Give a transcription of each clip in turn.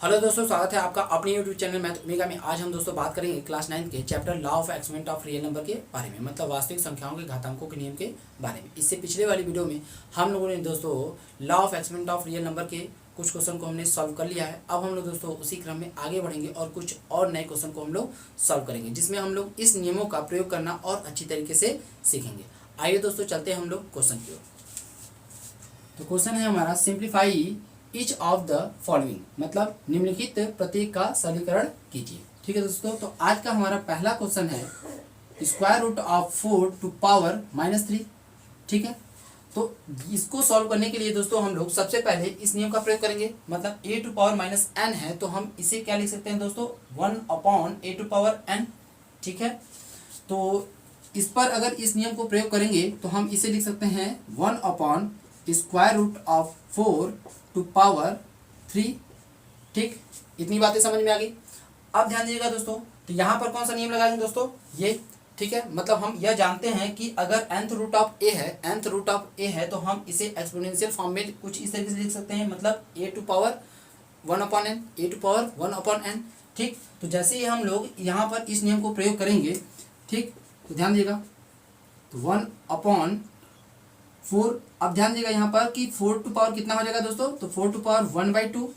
Hello दोस्तों, स्वागत है आपका अपने यूट्यूब चैनल मैथ ओमेगा में। आज हम दोस्तों बात करेंगे क्लास 9 के chapter law of exponent of real number के बारे में, मतलब वास्तविक संख्याओं के घातांकों के नियम के बारे में। इससे पिछले वाली वीडियो में हम लोगों ने दोस्तों law of exponent of real number के कुछ क्वेश्चन को हमने सॉल्व कर लिया है। अब हम लोग दोस्तों उसी क्रम में आगे बढ़ेंगे और कुछ और नए क्वेश्चन को हम लोग सॉल्व करेंगे, जिसमें हम लोग इस नियमों का प्रयोग करना और अच्छी तरीके से सीखेंगे। आइए दोस्तों चलते हैं हम लोग क्वेश्चन की ओर। तो क्वेश्चन है हमारा, simplify each of the following, मतलब निम्नलिखित प्रत्येक का सरलीकरण कीजिए। ठीक है दोस्तों, तो आज का हमारा पहला क्वेश्चन है square root of 4 to power -3। ठीक है, तो इसको सॉल्व करने के लिए दोस्तों हम लोग सबसे पहले इस नियम का प्रयोग करेंगे, मतलब a टू पावर -n है तो हम इसे क्या लिख सकते हैं दोस्तों, 1/a टू पावर n। ठीक है, तो इस पर अगर इस नियम को प्रयोग करेंगे तो हम इसे लिख सकते हैं 1 square root of 4 to power 3। ठीक, इतनी बातें समझ में आ गई। अब ध्यान दीजिएगा दोस्तों, तो यहाँ पर कौन सा नियम लगाएंगे दोस्तों, ये। ठीक है, मतलब हम यह जानते हैं कि अगर nth रूट ऑफ a है तो हम इसे एक्सपोनेंशियल फॉर्म में कुछ इस तरीके से लिख सकते हैं, मतलब a टू पावर 1/n। ठीक, तो जैसे ही हम लोग यहाँ पर इस नियम को प्रयोग करेंगे, ठीक, तो ध्यान दीजिएगा, तो 1/4। अब ध्यान दीजिएगा यहाँ पर कि 4 टू पावर कितना हो जाएगा दोस्तों, तो 4 टू पावर 1/2।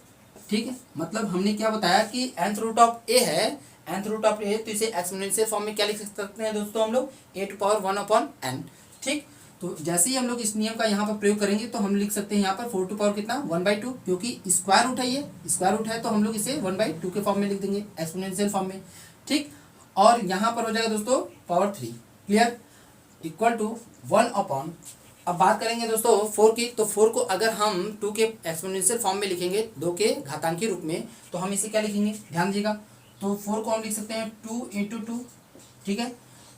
ठीक है, मतलब हमने क्या बताया कि nth रूट ऑफ a है, nth रूट ऑफ a, तो इसे एक्सपोनेंशियल फॉर्म में क्या लिख सकते हैं दोस्तों हम लोग, a टू पावर 1/n। ठीक, तो जैसे ही हम लोग इस नियम का यहाँ पर प्रयोग करेंगे तो हम लिख सकते हैं यहाँ पर 4 टू पावर कितना 1/2, क्योंकि स्क्वायर रूट है, ये स्क्वायर रूट है तो हम लोग इसे 1/2 के फॉर्म में लिख देंगे, एक्सपोनेंशियल फॉर्म में। ठीक, और यहाँ पर हो जाएगा दोस्तों पावर 3। Clear, equal to 1/। अब बात करेंगे दोस्तों 4 की, तो 4 को अगर हम 2 के एक्सपोनेंशियल फॉर्म में लिखेंगे, 2 के घातांकी रूप में, तो हम इसे क्या लिखेंगे, ध्यान दीजिएगा, तो 4 को हम लिख सकते हैं 2 × 2। ठीक है,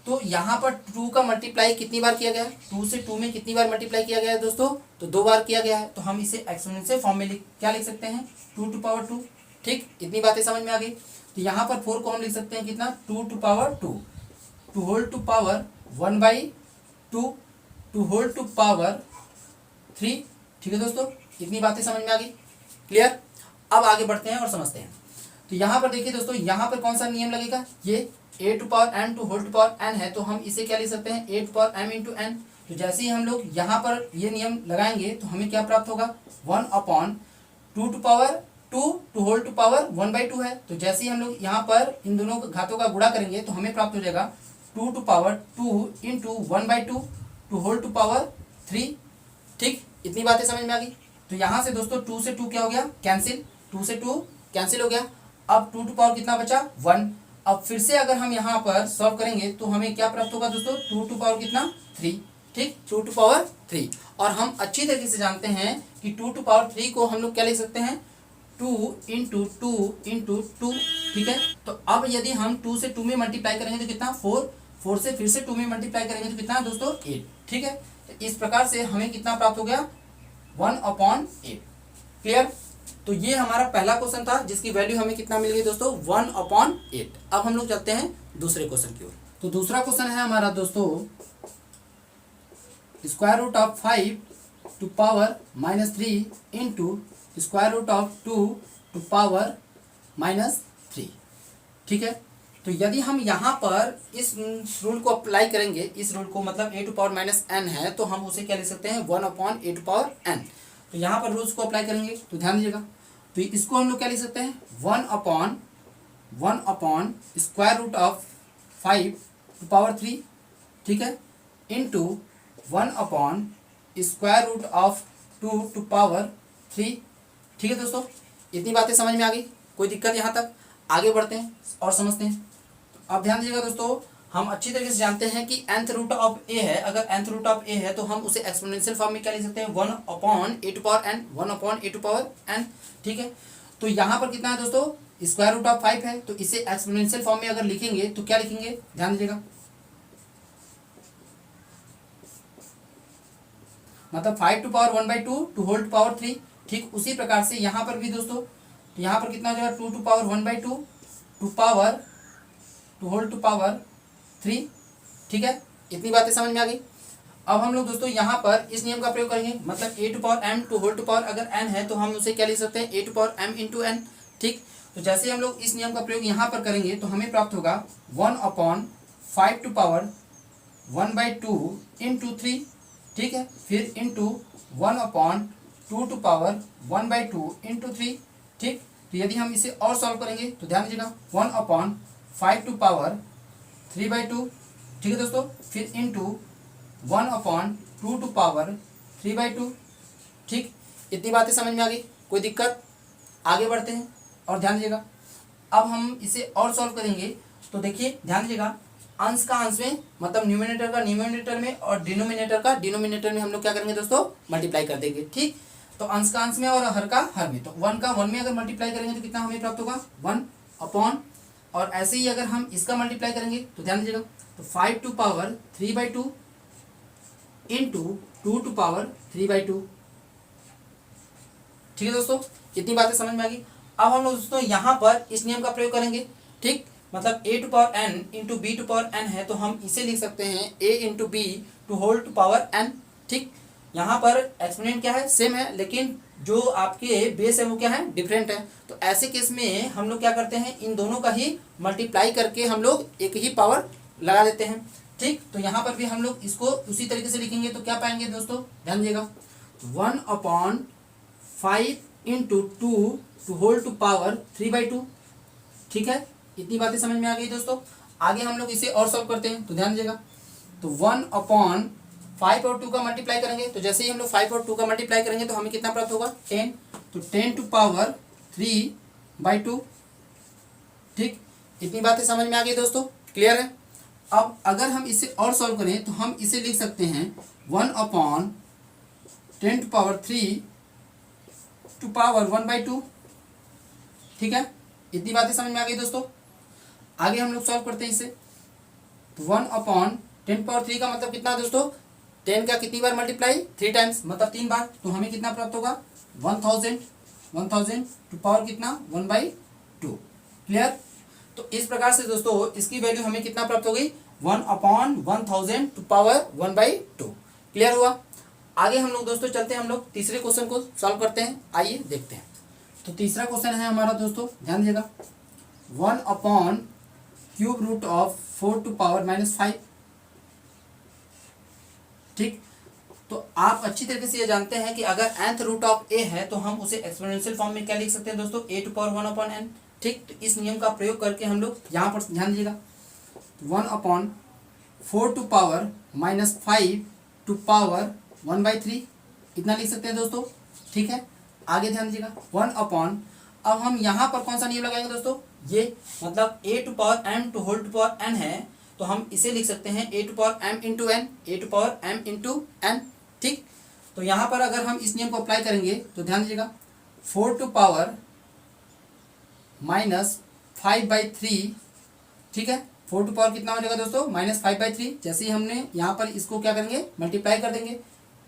तो यहाँ पर 2 का मल्टीप्लाई कितनी बार किया गया है, 2 से 2 में कितनी बार मल्टीप्लाई किया गया है दोस्तों, तो 2 बार किया गया है, तो हम इसे एक्सपोनेंशियल फॉर्म में क्या लिख सकते हैं, 2 टू पावर 2। ठीक, इतनी बातें समझ में आ गई। तो यहाँ पर 4 को हम लिख सकते हैं कितना, 2 to power 2, to whole to power 1/2, to whole to power 3। ठीक है दोस्तों, इतनी बातें समझ में आ गई। क्लियर, अब आगे बढ़ते हैं और समझते हैं। तो यहाँ पर देखिए दोस्तों, यहाँ पर कौन सा नियम लगेगा, ये a to power n to whole to power n है, तो हम इसे क्या लिख सकते हैं, a to power m into n। तो जैसे ही हम लोग यहाँ पर ये नियम लगाएंगे तो हमें क्या प्राप्त होगा, 1/2 to power 2 to whole to power 1/2 है। तो जैसे ही हम लोग यहाँ पर इन दोनों घातों का गुणा करेंगे तो हमें प्राप्त हो जाएगा 2 to power 2 into 1/2 to whole to power 3। ठीक, इतनी बातें समझ में आ गई। तो यहाँ से दोस्तों 2 से 2 क्या हो गया, कैंसिल, 2 से 2 कैंसिल हो गया। अब 2 टू पावर कितना बचा, 1। अब फिर से अगर हम यहाँ पर सॉल्व करेंगे तो हमें क्या प्राप्त होगा दोस्तों, 2 टू पावर कितना 3। ठीक, 2 टू पावर 3। और हम अच्छी तरीके से जानते हैं कि 2 टू पावर 3 को हम लोग क्या लिख सकते हैं, 2 इंटू 2 इंटू 2। ठीक है, तो अब यदि हम 2 से 2 में मल्टीप्लाई करेंगे तो कितना, 4 से फिर से 2 में मल्टीप्लाई करेंगे तो कितना दोस्तों, 8। ठीक है, तो इस प्रकार से हमें कितना प्राप्त हो गया, 1/8। क्लियर, तो ये हमारा पहला क्वेश्चन था जिसकी वैल्यू हमें कितना मिल गई दोस्तों, 1/8। अब हम लोग चलते हैं दूसरे क्वेश्चन की ओर। तो दूसरा क्वेश्चन है हमारा दोस्तों, square root of 5 to power -3 into square root of 2 to power -3। ठीक है, तो यदि हम यहाँ पर इस रूल को अप्लाई करेंगे, इस रूल को, मतलब a टू पावर -n है तो हम उसे क्या लिख सकते हैं, 1/a टू पावर n। तो यहाँ पर रूल्स को अप्लाई करेंगे तो ध्यान दीजिएगा, तो इसको हम लोग क्या लिख सकते हैं, 1/1 square root of 5 to power 3। ठीक है, into 1/, square root of 2 to power 3। ठीक है दोस्तों, इतनी बातें समझ में आ गई, कोई दिक्कत यहाँ तक। आगे बढ़ते हैं और समझते हैं। अब ध्यान दीजिएगा दोस्तों, हम अच्छी तरीके से जानते हैं कि nth रूट ऑफ a है, अगर nth रूट ऑफ a है तो हम उसे एक्सपोनेंशियल फॉर्म में क्या लिख सकते हैं, 1/a to power n, 1/a to power n। ठीक है, तो यहाँ पर कितना है दोस्तों, स्क्वायर रूट ऑफ 5 है, तो इसे एक्सपोनेंशियल फॉर्म में अगर लिखेंगे तो क्या लिखेंगे, ध्यान दीजिएगा, मतलब 5 to power 1/2 to whole to power 3। ठीक, उसी प्रकार से यहाँ पर भी दोस्तों, तो यहाँ पर कितना हो जाएगा, 2 to power 1/2 to power to whole to power 3। ठीक है, इतनी बातें समझ में आ गई। अब हम लोग दोस्तों यहाँ पर इस नियम का प्रयोग करेंगे, मतलब a to power m to whole to power अगर n है तो हम उसे क्या लिख सकते हैं, a to power m into n। ठीक, तो जैसे हम लोग इस नियम का प्रयोग यहाँ पर करेंगे तो हमें प्राप्त होगा 1/5 टू पावर 1/2 इंटू 3, ठीक है, फिर इंटू 1/2 टू पावर 1/2 इंटू 3, ठीक। तो यदि हम इसे और सॉल्व करेंगे तो ध्यान दीजिएगा 1/5 टू पावर 3/2, ठीक है दोस्तों, फिर इंटू 1/2 टू पावर 3/2, ठीक। इतनी बातें समझ में आ गई, कोई दिक्कत? आगे बढ़ते हैं और ध्यान दीजिएगा अब हम इसे और सॉल्व करेंगे तो देखिए ध्यान दीजिएगा अंश का अंश में मतलब न्यूमिनेटर का न्यूमिनेटर में और डिनोमिनेटर का डिनोमिनेटर में हम लोग क्या करेंगे दोस्तों, मल्टीप्लाई कर देंगे, ठीक। तो अंश का अंश में और हर का हर में, तो 1 का 1 में अगर मल्टीप्लाई करेंगे तो कितना हमें प्राप्त होगा 1 अपॉन, और ऐसे ही अगर हम इसका मल्टीप्लाई करेंगे तो ध्यान दीजिएगा तो 5 to power 3/2 into 2 to power 3/2, ठीक है दोस्तों। इतनी बातें समझ में आ गई। अब हम लोग दोस्तों यहाँ पर इस नियम का प्रयोग करेंगे, ठीक, मतलब a to power n into B to power n है तो हम इसे लिख सकते हैं a into B to whole to power n, ठीक। यहाँ पर एक्सपोनेंट क्या है, सेम है, लेकिन जो आपके बेस है वो क्या है, डिफरेंट है। तो ऐसे केस में हम लोग क्या करते हैं, इन दोनों का ही मल्टीप्लाई करके हम लोग एक ही पावर लगा देते हैं, ठीक। तो यहाँ पर भी हम लोग इसको उसी तरीके से लिखेंगे तो क्या पाएंगे दोस्तों, ध्यान दीजिएगा 1/5 into 2 to whole to power 3/2, ठीक है। इतनी बातें समझ में आ गई दोस्तों। आगे हम लोग इसे और सॉल्व करते हैं तो ध्यान दीजिएगा तो 1/5 और 2 का मल्टीप्लाई करेंगे तो जैसे ही हम लोग 5 और 2 का मल्टीप्लाई करेंगे तो हमें कितना प्राप्त होगा 10, तो 10 टू पावर 3/2, ठीक। इतनी बातें समझ में आ गई दोस्तों, क्लियर है। अब अगर हम इसे और सॉल्व करें तो हम इसे लिख सकते हैं 1/10 टू पावर 3 टू पावर 1/2, ठीक है। इतनी बातें समझ में आ गई दोस्तों। आगे हम लोग सॉल्व करते हैं इसे तो 1/10 पावर 3 का मतलब कितना दोस्तों, 10 का कितनी बार मल्टीप्लाई 3 टाइम्स मतलब 3 बार, तो हमें कितना प्राप्त होगा 1000 टू पावर कितना 1/2, क्लियर। तो इस प्रकार से दोस्तों इसकी वैल्यू हमें कितना प्राप्त हो गई 1/1000 टू पावर 1/2, क्लियर हुआ। आगे हम लोग दोस्तों चलते हैं, हम लोग तीसरे क्वेश्चन को सॉल्व करते हैं, आइए देखते हैं। तो तीसरा क्वेश्चन है हमारा दोस्तों, ध्यान दीजिएगा 1/√4 टू पावर -5, ठीक। तो आप अच्छी तरीके से ये जानते हैं कि अगर nth रूट ऑफ a है तो हम उसे एक्सपोनेंशियल फॉर्म में क्या लिख सकते हैं दोस्तों, a टू पावर 1/n, ठीक। तो इस नियम का प्रयोग करके हम लोग यहाँ पर ध्यान दीजिएगा 1/4 टू पावर -5 टू पावर 1/3 इतना लिख सकते हैं दोस्तों, ठीक है। आगे ध्यान दीजिएगा 1/, अब हम यहाँ पर कौन सा नियम लगाएंगे दोस्तों, ये मतलब a to power m to whole to power n है तो हम इसे लिख सकते हैं a to power m into n, a to power m into n, ठीक। तो यहाँ पर अगर हम इस नियम को अप्लाई करेंगे तो ध्यान दीजिएगा 4 टू पावर -5/3, ठीक है। 4 टू पावर कितना हो जाएगा दोस्तों -5/3, जैसे ही हमने यहाँ पर इसको क्या करेंगे मल्टीप्लाई कर देंगे,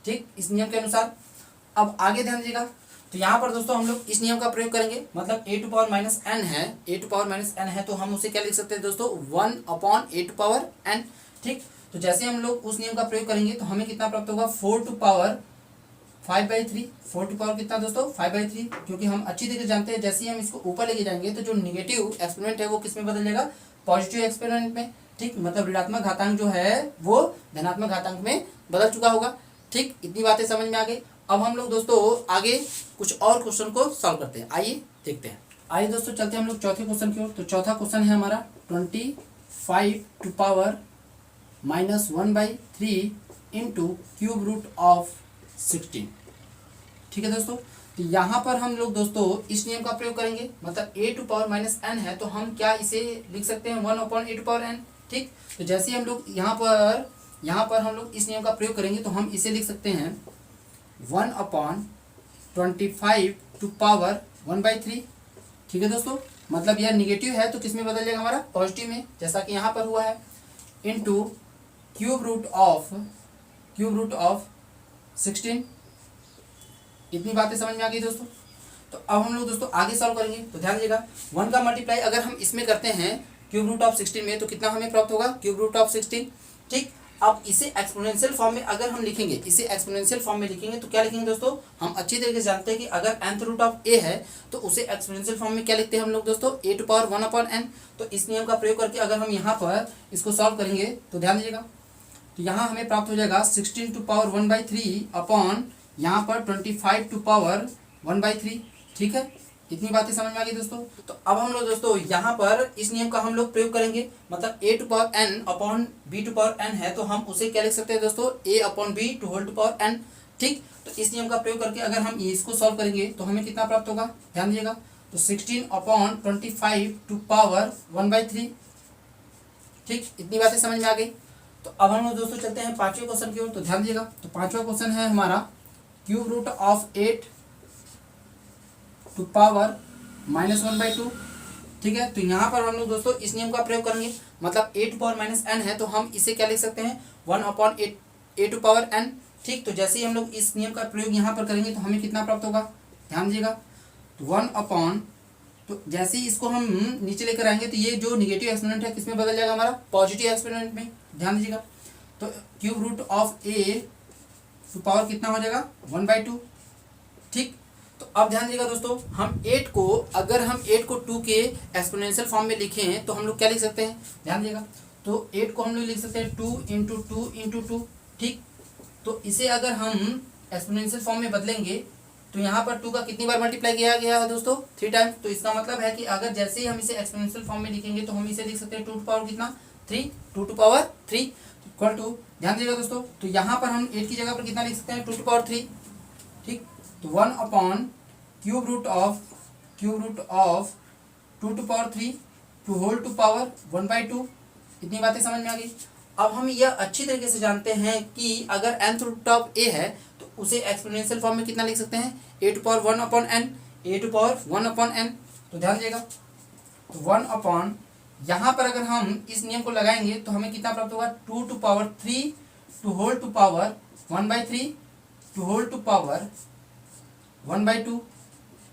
ठीक, इस नियम के अनुसार। अब आगे ध्यान दीजिएगा तो यहाँ पर दोस्तों हम लोग इस नियम का प्रयोग करेंगे, मतलब a टू पावर -n है, a टू पावर -n है तो हम उसे क्या लिख सकते हैं दोस्तों 1/a टू पावर n, ठीक। तो जैसे हम लोग उस नियम का प्रयोग करेंगे तो हमें कितना प्राप्त होगा 4 टू पावर 5/3, 4 टू पावर कितना दोस्तों 5/3, क्योंकि हम अच्छी तरीके से जानते हैं जैसे ही हम इसको ऊपर लेके जाएंगे तो जो निगेटिव एक्सपोनेंट है वो किस में बदल जाएगा, पॉजिटिव एक्सपोनेंट में, ठीक। मतलब ऋणात्मक घातांक जो है वो धनात्मक घातांक में बदल चुका होगा, ठीक। इतनी बातें समझ में आ गई। अब हम लोग दोस्तों आगे कुछ और क्वेश्चन को सॉल्व करते हैं, आइए देखते हैं। आइए दोस्तों चलते हैं हम लोग चौथे क्वेश्चन की ओर। तो चौथा क्वेश्चन है हमारा 25 to power -1/3 into cube root of 16, ठीक है दोस्तों। तो यहाँ पर हम लोग दोस्तों इस नियम का प्रयोग करेंगे, मतलब a टू पावर -n है तो हम क्या इसे लिख सकते हैं 1/a टू पावर n, ठीक। तो जैसे हम लोग यहाँ पर हम लोग इस नियम का प्रयोग करेंगे तो हम इसे लिख सकते हैं 1/25 टू पावर 1/3, ठीक है दोस्तों। मतलब यह निगेटिव है तो किस में बदल जाएगा हमारा पॉजिटिव में, जैसा कि यहाँ पर हुआ है, इनटू क्यूब रूट ऑफ 16। इतनी बातें समझ में आ गई दोस्तों। तो अब हम लोग दोस्तों आगे सॉल्व करेंगे तो ध्यान दीजिएगा 1 का मल्टीप्लाई अगर हम इसमें करते हैं क्यूब रूट ऑफ 16 में तो कितना हमें प्राप्त होगा क्यूब रूट ऑफ 16, ठीक। अब इसे एक्सपोनेंशियल फॉर्म में अगर हम लिखेंगे, इसे एक्सपोनेंशियल फॉर्म में लिखेंगे तो क्या लिखेंगे दोस्तों, हम अच्छी तरीके से जानते हैं कि अगर nth रूट ऑफ ए है तो उसे एक्सपोनेंशियल फॉर्म में क्या लिखते हैं हम लोग दोस्तों, ए टू पावर 1/n। तो इस नियम का प्रयोग करके अगर हम यहाँ पर इसको सॉल्व करेंगे तो ध्यान दीजिएगा, तो यहाँ हमें प्राप्त हो जाएगा 16 टू पावर 1/3 अपॉन यहाँ पर 25 टू पावर 1/3। ठीक है, इतनी बातें समझ में आ गई दोस्तों। तो अब हम लोग दोस्तों यहाँ पर इस नियम का हम लोग प्रयोग करेंगे, मतलब a to power n upon b to power n है तो हम उसे क्या लिख सकते हैं दोस्तों, a upon b to whole to power n। ठीक, तो इस नियम का प्रयोग करके अगर हम इसको सॉल्व करेंगे तो हमें कितना प्राप्त होगा, ध्यान दीजिएगा, तो 16 अपॉन 25 टू पावर 1/3। ठीक, इतनी बातें समझ में आ गई। तो अब हम लोग दोस्तों चलते हैं पांचवें क्वेश्चन की ओर। तो ध्यान दीजिएगा, तो पांचवा क्वेश्चन है हमारा cube root of 8 to power -1/2। ठीक है, तो यहाँ पर हम लोग दोस्तों इस नियम का प्रयोग करेंगे, मतलब a to power minus n है तो हम इसे क्या लिख सकते हैं, 1 upon a to power n। ठीक, तो जैसे ही हम लोग इस नियम का प्रयोग यहाँ पर करेंगे तो हमें कितना प्राप्त होगा, ध्यान दीजिएगा, तो 1 अपॉन, तो जैसे ही इसको हम नीचे लेकर आएंगे तो ये जो निगेटिव एक्सपोनेंट है किसमें बदल जाएगा, हमारा पॉजिटिव एक्सपोनेंट में। ध्यान दीजिएगा, तो cube root of a to power कितना हो जाएगा, 1/2। ठीक, तो अब ध्यान दीजिएगा दोस्तों, हम 8 को, अगर हम 8 को 2 के एक्सपोनेंशियल फॉर्म में लिखें तो हम लोग क्या लिख सकते हैं, ध्यान दीजिएगा, तो 8 को हम लोग लिख सकते हैं 2 इंटू 2 इंटू 2। ठीक, तो इसे अगर हम एक्सपोनेंशियल फॉर्म में बदलेंगे तो यहाँ पर 2 का कितनी बार मल्टीप्लाई किया गया है दोस्तों, 3 टाइम्स। तो इसका मतलब है कि अगर जैसे ही हम इसे एक्सपोनेंशियल फॉर्म में लिखेंगे तो हम इसे लिख सकते हैं 2 टू पावर कितना, 3, 2 टू पावर 3 इक्वल टू, ध्यान दीजिएगा दोस्तों, तो यहाँ पर हम 8 की जगह पर कितना लिख सकते हैं, 2 टू पावर 3। ठीक, तो 1 upon cube root of 2 to power 3 to whole to power 1/2। इतनी बातें समझ में आ गई। अब हम यह अच्छी तरीके से जानते हैं कि अगर nth रूट ऑफ a है तो उसे एक्सपोनेंशियल फॉर्म में कितना लिख सकते हैं, a to power 1 upon n, a to power 1 upon n। तो ध्यान दीजिएगा, तो 1 अपॉन, यहाँ पर अगर हम इस नियम को लगाएंगे तो हमें कितना प्राप्त होगा, 2 to power 3 to whole to power 1/3 to whole to power 1/2।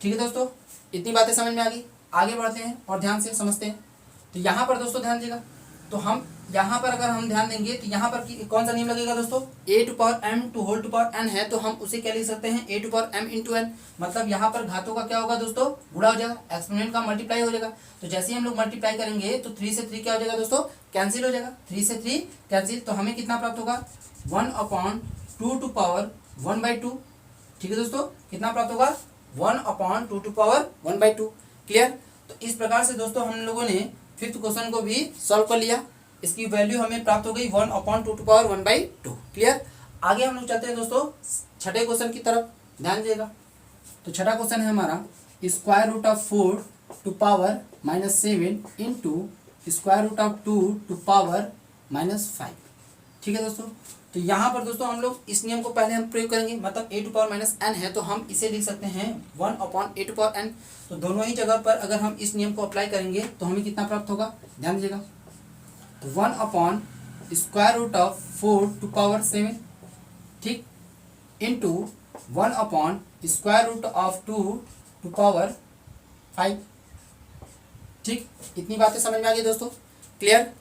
ठीक है दोस्तों, इतनी बातें समझ में आ गई। आगे बढ़ते हैं और ध्यान से समझते हैं। तो यहाँ पर दोस्तों ध्यान दीजिएगा, तो हम यहाँ पर अगर हम ध्यान देंगे तो यहाँ पर कौन सा नियम लगेगा दोस्तों, a to power m to whole to power n है तो हम उसे क्या लिख सकते हैं, a to power m into n। मतलब यहाँ पर घातों का क्या होगा दोस्तों, गुणा हो जाएगा, एक्सपोनेंट का मल्टीप्लाई हो जाएगा। तो जैसे ही हम लोग मल्टीप्लाई करेंगे तो 3 से 3 क्या हो जाएगा दोस्तों, कैंसिल हो जाएगा, 3 से 3 कैंसिल। तो हमें कितना प्राप्त होगा, 1 अपॉन 2 टू पावर 1/2। ठीक है दोस्तों, कितना प्राप्त होगा, 1 अपॉन 2 टू पावर 1/2। क्लियर। तो इस प्रकार से दोस्तों हम लोगों ने 5th क्वेश्चन को भी सॉल्व कर लिया। इसकी वैल्यू हमें प्राप्त हो गई 1 अपॉन 2 टू पावर 1/2। क्लियर। आगे हम लोग चलते हैं दोस्तों छठे क्वेश्चन की तरफ, ध्यान दीजिएगा। तो छठा क्वेश्चन है हमारा square root of 4 to power -7 into square root of 2 to power -5। ठीक है दोस्तों, तो यहाँ पर दोस्तों हम लोग इस नियम को पहले हम प्रयोग करेंगे, मतलब a टू पावर -n है तो हम इसे लिख सकते हैं 1 upon a to power n। तो दोनों ही जगह पर अगर हम इस नियम को अप्लाई करेंगे तो हमें कितना प्राप्त होगा, ध्यान दीजिएगा, तो 1 upon square root of 4 to power 7, ठीक, into 1 upon square root of 2 to power 5। ठीक, इतनी बातें समझ में आ गई दोस्तों। क्लियर।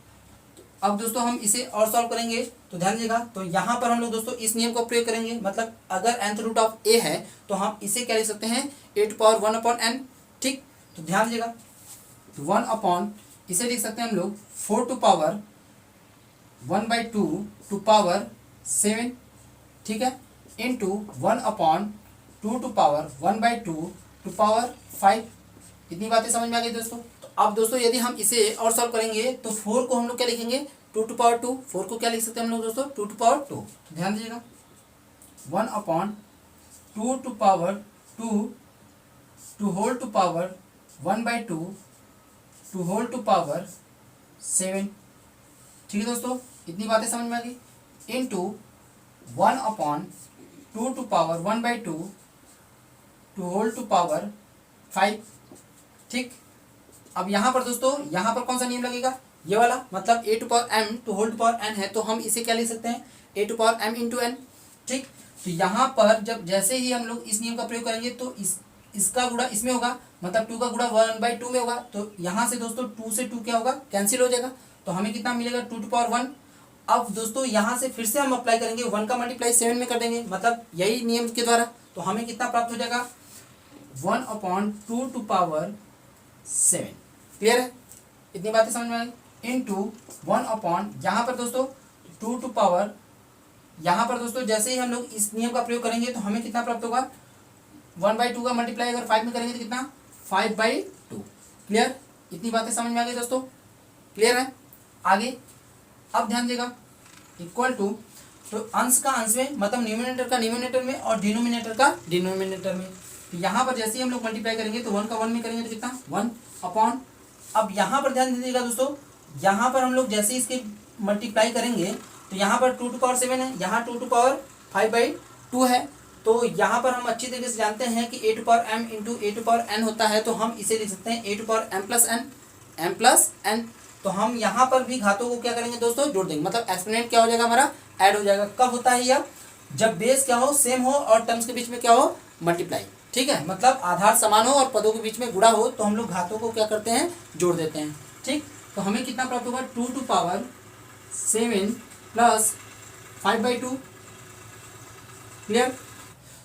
अब दोस्तों हम इसे और सॉल्व करेंगे तो ध्यान दीजिएगा, तो यहाँ पर हम लोग दोस्तों इस नियम को प्रयोग करेंगे, मतलब अगर nth रूट ऑफ a है तो हम इसे क्या लिख सकते हैं, a to power 1 upon n। ठीक, तो ध्यान दीजिएगा, तो 1 अपॉन, इसे लिख सकते हैं हम लोग 4 टू पावर 1/2 टू पावर 7। ठीक है, into 1 upon 2 to power 1/2 to power 5। इतनी बातें समझ में आ गई दोस्तों। तो अब दोस्तों यदि हम इसे और सॉल्व करेंगे तो 4 को हम लोग क्या लिखेंगे, 2 टू पावर 2। 4 को क्या लिख सकते हैं हम लोग दोस्तों, 2 टू पावर 2। तो ध्यान दीजिएगा, 1 upon 2 to power 2 to whole to power 1/2 to whole to power 7। ठीक है दोस्तों, इतनी बातें समझ में आ गई। Into 1 upon 2 to power 1/2 to whole to power 5। ठीक, अब यहाँ पर दोस्तों यहाँ पर कौन सा नियम लगेगा, ये वाला, मतलब a to power m to whole to power n है तो हम इसे क्या लिख सकते हैं, a to power m into n। ठीक, तो यहाँ पर जब जैसे ही हम लोग इस नियम का प्रयोग करेंगे तो इसका गुणा इसमें होगा, मतलब 2 का गुणा 1/2 में होगा। तो यहाँ से दोस्तों 2 से 2 क्या होगा, कैंसिल हो जाएगा। तो हमें कितना मिलेगा, 2 टू पावर 1 अब दोस्तों यहाँ से फिर से हम अप्लाई करेंगे, 1 का मल्टीप्लाई 7 में कर देंगे, मतलब यही नियम के द्वारा। तो हमें कितना प्राप्त हो जाएगा, 1/2 टू पावर 7। क्लियर है, इतनी बातें समझ में आई। इंटू 1 यहाँ पर दोस्तों 2 टू पावर, यहाँ पर दोस्तों जैसे ही हम लोग इस नियम का प्रयोग करेंगे तो हमें कितना प्राप्त होगा, 1/2 का मल्टीप्लाई अगर 5 में करेंगे तो कितना, 5/2। क्लियर, इतनी बातें समझ में आ गई दोस्तों, क्लियर है। आगे अब ध्यान देगा, इक्वल टू, तो अंश का अंश में मतलब न्यूमिनेटर का न्यूमिनेटर में और डिनोमिनेटर का डिनोमिनेटर में। तो यहाँ पर जैसे ही हम लोग मल्टीप्लाई करेंगे तो 1 का 1 में करेंगे तो कितना, 1 अब यहाँ पर ध्यान दीजिएगा दोस्तों, यहाँ पर हम लोग जैसे इसके मल्टीप्लाई करेंगे तो यहाँ पर 2 टू पावर 7 है, यहाँ 2 टू पावर 5/2 है। तो यहाँ पर हम अच्छी तरीके से जानते हैं कि a to power m into a to power n होता है, तो हम इसे लिख सकते हैं a to power m plus n। तो हम यहाँ पर भी घातों को क्या करेंगे दोस्तों, जोड़ देंगे, मतलब एक्सपोनेंट क्या हो जाएगा हमारा, ऐड हो जाएगा। कब होता है यह, जब बेस क्या हो, सेम हो और टर्म्स के बीच में क्या हो, मल्टीप्लाई। ठीक है, मतलब आधार समान हो और पदों के बीच में गुणा हो, तो हम लोग घातों को क्या करते हैं, जोड़ देते हैं। ठीक, तो हमें कितना प्राप्त होगा, 2 टू पावर 7 प्लस 5/2। क्लियर।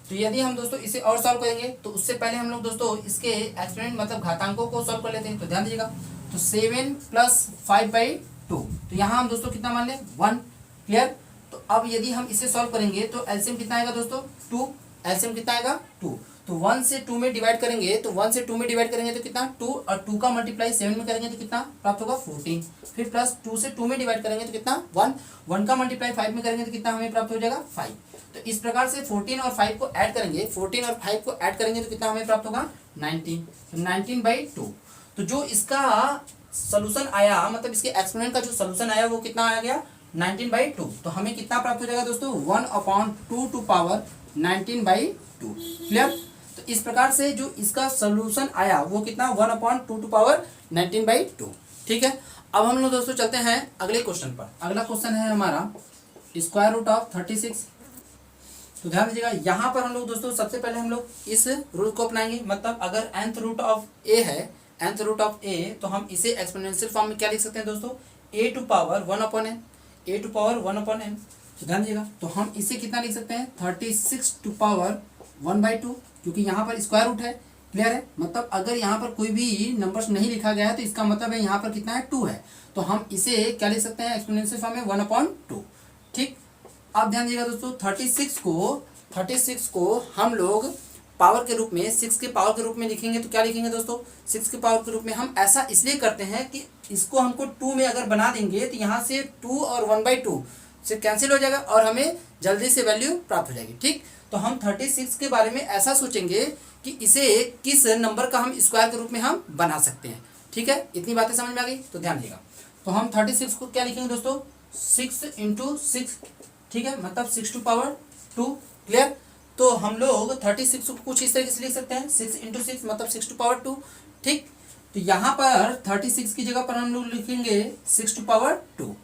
तो यदि हम दोस्तों इसे और सॉल्व करेंगे तो उससे पहले हम लोग दोस्तों इसके एक्सपोनेंट मतलब घातांकों को सॉल्व कर लेते हैं। तो ध्यान दीजिएगा, तो 7 प्लस 5/2, तो यहाँ हम दोस्तों कितना मान लें, 1। क्लियर। तो अब यदि हम इसे सॉल्व करेंगे तो एलसीएम कितना आएगा दोस्तों, 2। एलसीएम कितना आएगा, 2। तो 1 से 2 में डिवाइड करेंगे, तो 1 से 2 में डिवाइड करेंगे तो कितना, 2, और 2 का मल्टीप्लाई 7 में करेंगे तो कितना प्राप्त होगा, 14। फिर प्लस 2 से 2 में डिवाइड करेंगे तो कितना, 1, 1 का मल्टीप्लाई 5 में करेंगे तो कितना हमें प्राप्त हो जाएगा, 5। तो इस प्रकार से 14 और 5 को ऐड करेंगे, 14 और 5 को ऐड करेंगे तो कितना हमें प्राप्त होगा, 19। तो 19/2। तो जो इसका सोल्यूशन आया, मतलब इसके एक्सपोनेंट का जो सोल्यूशन आया वो कितना आ गया, 19/2। तो हमें कितना प्राप्त हो जाएगा दोस्तों, 1/2 टू पावर 19/2। क्लियर। तो इस प्रकार से जो इसका सोल्यूशन आया वो कितना, 1/2 टू पावर 19/2। ठीक है। अब हम लोग दोस्तों चलते हैं अगले क्वेश्चन पर। अगला क्वेश्चन है हमारा स्क्वायर रूट ऑफ 36। तो ध्यान दीजिएगा, यहाँ पर हम लोग दोस्तों सबसे पहले हम लोग इस रूल को अपनाएंगे, मतलब अगर nth रूट ऑफ a है, nth रूट ऑफ a, तो हम इसे एक्सपोनेंशियल फॉर्म में क्या लिख सकते हैं दोस्तों, a to power 1/n, a to power 1/n। तो ध्यान दीजिएगा, तो हम इसे कितना लिख सकते हैं, 36 टू पावर 1/2, क्योंकि यहाँ पर स्क्वायर रूट है। क्लियर है, मतलब अगर यहाँ पर कोई भी नंबर्स नहीं लिखा गया है तो इसका मतलब है यहाँ पर कितना है, 2 है। तो हम इसे क्या लिख सकते हैं, एक्सपोनेंशियल फॉर्म में 1/2। ठीक। अब ध्यान दीजिएगा दोस्तों, 36 को हम लोग पावर के रूप में, 6 के पावर के रूप में लिखेंगे तो क्या लिखेंगे दोस्तों, 6 के पावर के रूप में। हम ऐसा इसलिए करते हैं कि इसको हमको 2 में अगर बना देंगे तो यहाँ से 2 और 1/2 से कैंसिल हो जाएगा और हमें जल्दी से वैल्यू प्राप्त हो जाएगी। ठीक। तो हम 36 के बारे में ऐसा सोचेंगे कि इसे किस नंबर का हम स्क्वायर के रूप में हम बना सकते हैं। ठीक है, इतनी बातें समझ में आ गई। तो ध्यान दीजिएगा, तो हम 36 को क्या लिखेंगे दोस्तों, 6 इंटू 6। ठीक है, मतलब 6 टू पावर 2। क्लियर। तो हम लोग 36 को कुछ इस तरीके से लिख सकते हैं, 6 इंटू 6 मतलब 6 टू पावर 2। ठीक। तो यहाँ पर 36 की जगह पर हम लोग लिखेंगे 6 to power 2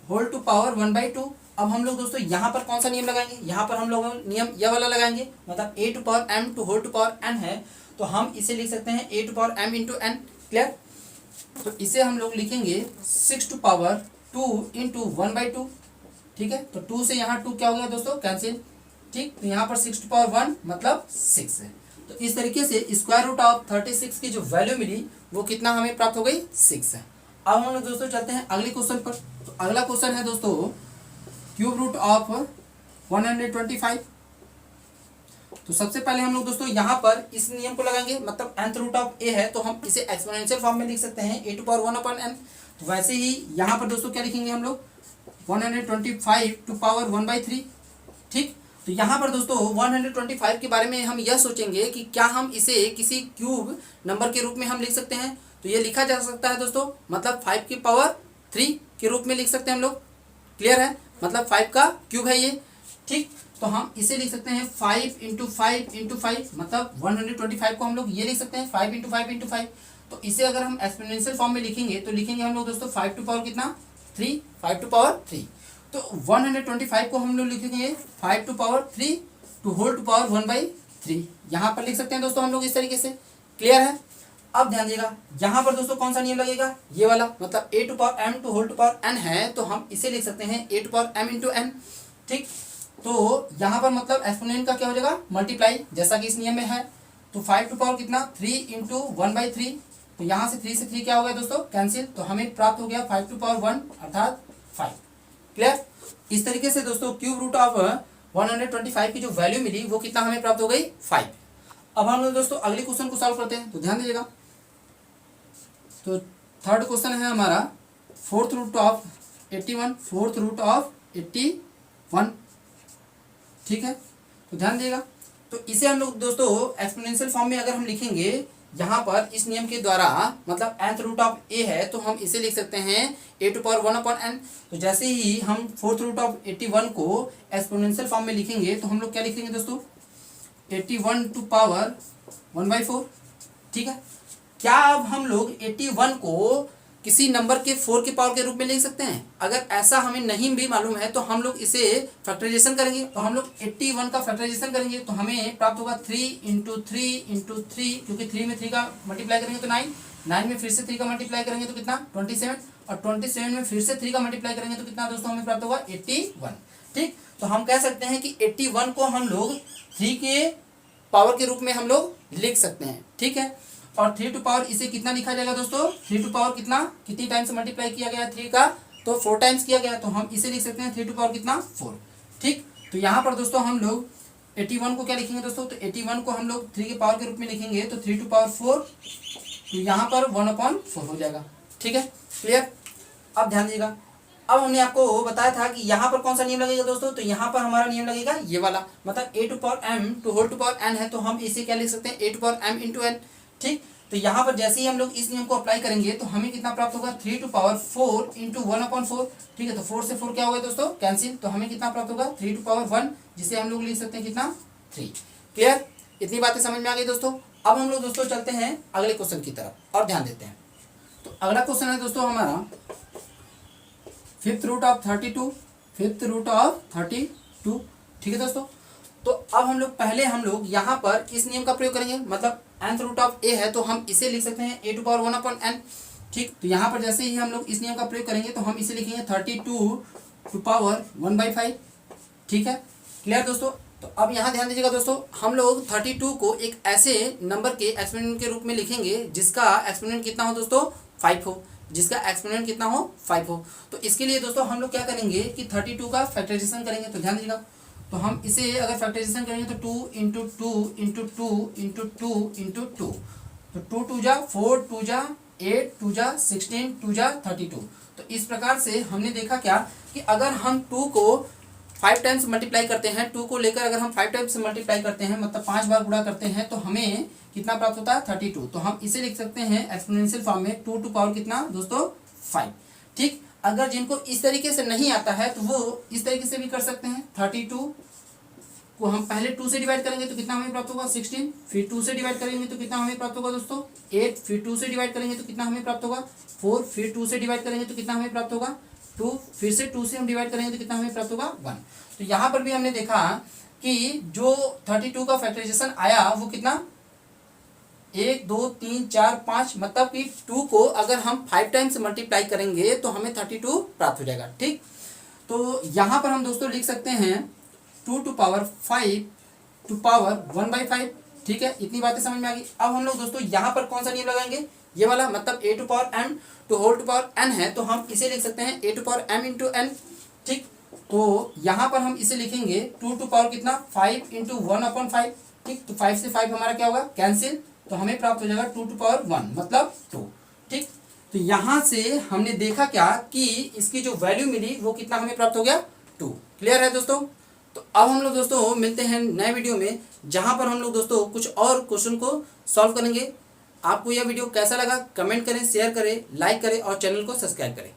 whole to power 1/2। अब हम लोग दोस्तों यहाँ पर कौन सा नियम लगाएंगे, यहाँ पर हम लोग नियम यह वाला लगाएंगे, मतलब a to power m to whole to power n है, तो हम इसे लिख सकते हैं a to power m into n। Clear. तो इसे हम लोग लिखेंगे 6 टू पावर 2 इंटू 1/2। ठीक है, तो 2 से यहाँ 2 क्या हो गया दोस्तों, कैंसिल। ठीक। तो यहाँ पर 6 टू पावर 1 मतलब 6 है। तो इस तरीके से स्क्वायर रूट ऑफ 36 की जो वैल्यू मिली वो कितना हमें प्राप्त हो गई, 6 है। अब हम लोग दोस्तों चलते हैं अगले क्वेश्चन पर। तो अगला क्वेश्चन है दोस्तों क्यूब रूट ऑफ 125। तो सबसे पहले हम लोग दोस्तों यहाँ पर इस नियम को लगाएंगे, मतलब nth रूट ऑफ a है तो हम इसे एक्सपोनेंशियल फॉर्म में लिख सकते हैं a टू पावर 1/n। तो वैसे ही यहाँ पर दोस्तों क्या लिखेंगे हम लोग, 125 टू पावर 1/3। ठीक। तो यहाँ पर दोस्तों 125 के बारे में हम यह सोचेंगे कि क्या हम इसे किसी क्यूब नंबर के रूप में हम लिख सकते हैं। तो ये लिखा जा सकता है दोस्तों, मतलब 5 की पावर 3 के रूप में लिख सकते हैं हम लोग। क्लियर है, मतलब 5 का क्यूब है ये। ठीक। तो हम इसे लिख सकते हैं 5 इंटू 5 इंटू 5, मतलब 125 को हम लोग ये लिख सकते हैं 5 इंटू 5 इंटू 5। तो इसे अगर हम एक्सपोनेंशियल फॉर्म में लिखेंगे तो लिखेंगे हम लोग दोस्तों 5 टू पावर कितना, 3, 5 टू पावर 3। तो 125 को हम लोग लिखेंगे 5 to power 3 to whole to power 1/3। यहाँ पर लिख सकते हैं दोस्तों हम लोग इस तरीके से। क्लियर है। अब ध्यान दीजिएगा, यहाँ पर दोस्तों कौन सा नियम लगेगा, ये वाला, मतलब a to power m to whole to power n है तो हम इसे लिख सकते हैं a to power m into n। ठीक, तो यहाँ पर मतलब एक्सपोनेंट का क्या हो जाएगा, मल्टीप्लाई, जैसा कि इस नियम में है। तो 5 टू पावर कितना 3 इंटू 1/3, तो यहाँ से 3 से 3 क्या हो गया दोस्तों, कैंसिल, तो हमें प्राप्त हो गया 5 टू पावर 1 अर्थात 5। क्लियर। इस तरीके से दोस्तों क्यूब रूट ऑफ 125 की जो वैल्यू मिली वो कितना हमें प्राप्त हो गई, 5। अब हम लोग दोस्तों अगले क्वेश्चन को सॉल्व करते हैं, तो ध्यान दीजिएगा। तो थर्ड क्वेश्चन है हमारा fourth root of 81, fourth root of 81। ठीक है, तो ध्यान दीजिएगा। तो इसे हम लोग दोस्तों एक्सपोनेंशियल फॉर्म में अगर हम लिखेंगे, यहाँ पर इस नियम के द्वारा, मतलब nth रूट ऑफ a है तो हम इसे लिख सकते हैं a टू पावर 1/n। तो जैसे ही हम फोर्थ रूट ऑफ 81 को एक्सपोनेंशियल फॉर्म में लिखेंगे तो हम लोग क्या लिखेंगे दोस्तों, 81 टू पावर 1/4। ठीक है, क्या अब हम लोग 81 को किसी नंबर के 4 के पावर के रूप में लिख सकते हैं? अगर ऐसा हमें नहीं भी मालूम है तो हम लोग इसे फैक्टराइजेशन करेंगे। तो हम लोग 81 का फैक्टराइजेशन करेंगे तो हमें प्राप्त होगा 3 इंटू 3, क्योंकि 3 में 3 का मल्टीप्लाई करेंगे तो 9 में फिर से 3 का मल्टीप्लाई करेंगे तो कितना 27, और 27 में फिर से 3 का मल्टीप्लाई करेंगे तो कितना दोस्तों हमें प्राप्त होगा 81। ठीक, तो हम कह सकते हैं कि 81 को हम लोग 3 के पावर के रूप में हम लोग लिख सकते हैं। ठीक है, और 3 टू पावर इसे कितना लिखा जाएगा दोस्तों, 3 टू पावर कितनी टाइम्स मल्टीप्लाई किया गया 3 का, तो 4 टाइम्स किया गया, तो हम इसे लिख सकते हैं 3 टू पावर कितना 4। ठीक, तो यहाँ पर दोस्तों हम लोग 81 को क्या लिखेंगे दोस्तों, तो 81 को हम लोग 3 के पावर के रूप में लिखेंगे तो 3 टू पावर 4, तो यहाँ पर 1/4 हो जाएगा। ठीक है, क्लियर। अब ध्यान दीजिएगा, अब हमने आपको बताया था कि यहाँ पर कौन सा नियम लगेगा दोस्तों, तो यहाँ पर हमारा नियम लगेगा ये वाला, मतलब a to power m to whole to power n है तो हम इसे क्या लिख सकते हैं a to power m into n। ठीक, तो यहाँ पर जैसे ही हम लोग इस नियम को अप्लाई करेंगे तो हमें कितना प्राप्त होगा 3 टू पावर 4 इंटू 1/4। ठीक है, तो 4 से 4 क्या होगा दोस्तों, कैंसिल, तो हमें कितना प्राप्त होगा 3 टू पावर 1, जिसे हम लोग लिख सकते हैं कितना 3। क्लियर, इतनी बातें समझ में आ गई दोस्तों। अब हम लोग दोस्तों चलते हैं अगले क्वेश्चन की तरफ और ध्यान देते हैं। तो अगला क्वेश्चन है दोस्तों हमारा फिफ्थ रूट ऑफ 32। ठीक है दोस्तों, तो अब हम लोग यहाँ पर इस नियम का प्रयोग करेंगे, मतलब nth रूट ऑफ a है तो हम इसे लिख सकते हैं a टू पावर 1/n। ठीक, तो यहाँ पर जैसे ही हम लोग इस नियम का प्रयोग करेंगे तो हम इसे लिखेंगे 32 टू पावर 1/5। ठीक है, क्लियर दोस्तों। तो अब यहाँ ध्यान दीजिएगा दोस्तों, हम लोग 32 को एक ऐसे नंबर के एक्सपोनेंट के रूप में लिखेंगे जिसका एक्सपोनेंट कितना हो दोस्तों 5 हो, जिसका एक्सपोनेंट कितना हो 5 हो। तो इसके लिए दोस्तों हम लोग क्या करेंगे कि 32 का फैक्टराइजेशन करेंगे। तो ध्यान दीजिएगा, तो हम इसे अगर फैक्टराइजेशन करेंगे तो 2 इंटू 2 इंटू 2 इंटू 2 इंटू 2, तो 2 2 जा 4, 2 जा 8, 2 जा 16, 2 जा 32। तो इस प्रकार से हमने देखा क्या कि अगर हम 2 को 5 टाइम्स मल्टीप्लाई करते हैं, 2 को लेकर अगर हम 5 टाइम्स मल्टीप्लाई करते हैं, मतलब 5 बार गुणा करते हैं, तो हमें कितना प्राप्त होता है 32। तो हम इसे लिख सकते हैं एक्सपोनेंशियल फॉर्म में 2 टू पावर कितना दोस्तों 5। ठीक, अगर जिनको इस तरीके से नहीं आता है तो वो इस तरीके से भी कर सकते हैं। 32 को हम पहले 2 से डिवाइड करेंगे तो कितना हमें प्राप्त होगा 16, फिर 2 से डिवाइड करेंगे तो कितना हमें प्राप्त होगा दोस्तों 8, फिर 2 से डिवाइड करेंगे तो कितना हमें प्राप्त होगा 4, फिर 2 से डिवाइड करेंगे तो कितना हमें प्राप्त होगा 2, फिर से 2 से हम डिवाइड करेंगे तो कितना हमें प्राप्त होगा 1। तो यहाँ पर भी हमने देखा कि जो 32 का फैक्टराइजेशन आया वो कितना 1 2 3 4 5, मतलब कि 2 को अगर हम 5 टाइम्स मल्टीप्लाई करेंगे तो हमें 32 प्राप्त हो जाएगा। ठीक, तो यहाँ पर हम दोस्तों लिख सकते हैं 2 टू पावर 5 टू पावर 1/5। ठीक है, इतनी बातें समझ में आ गई। अब हम लोग दोस्तों यहाँ पर कौन सा नियम लगाएंगे, ये वाला, मतलब a to power m to whole to power n है तो हम इसे लिख सकते हैं a to power m into n। ठीक, तो यहाँ पर हम इसे लिखेंगे 2 टू पावर कितना 5 इंटू 1/5। ठीक, तो 5 से 5 हमारा क्या होगा कैंसिल, तो हमें प्राप्त हो जाएगा 2 टू पावर 1 मतलब 2। ठीक, तो यहाँ से हमने देखा क्या कि इसकी जो वैल्यू मिली वो कितना हमें प्राप्त हो गया 2। क्लियर है दोस्तों। तो अब हम लोग दोस्तों मिलते हैं नए वीडियो में, जहाँ पर हम लोग दोस्तों कुछ और क्वेश्चन को सॉल्व करेंगे। आपको यह वीडियो कैसा लगा कमेंट करें, शेयर करें, लाइक करें और चैनल को सब्सक्राइब करें।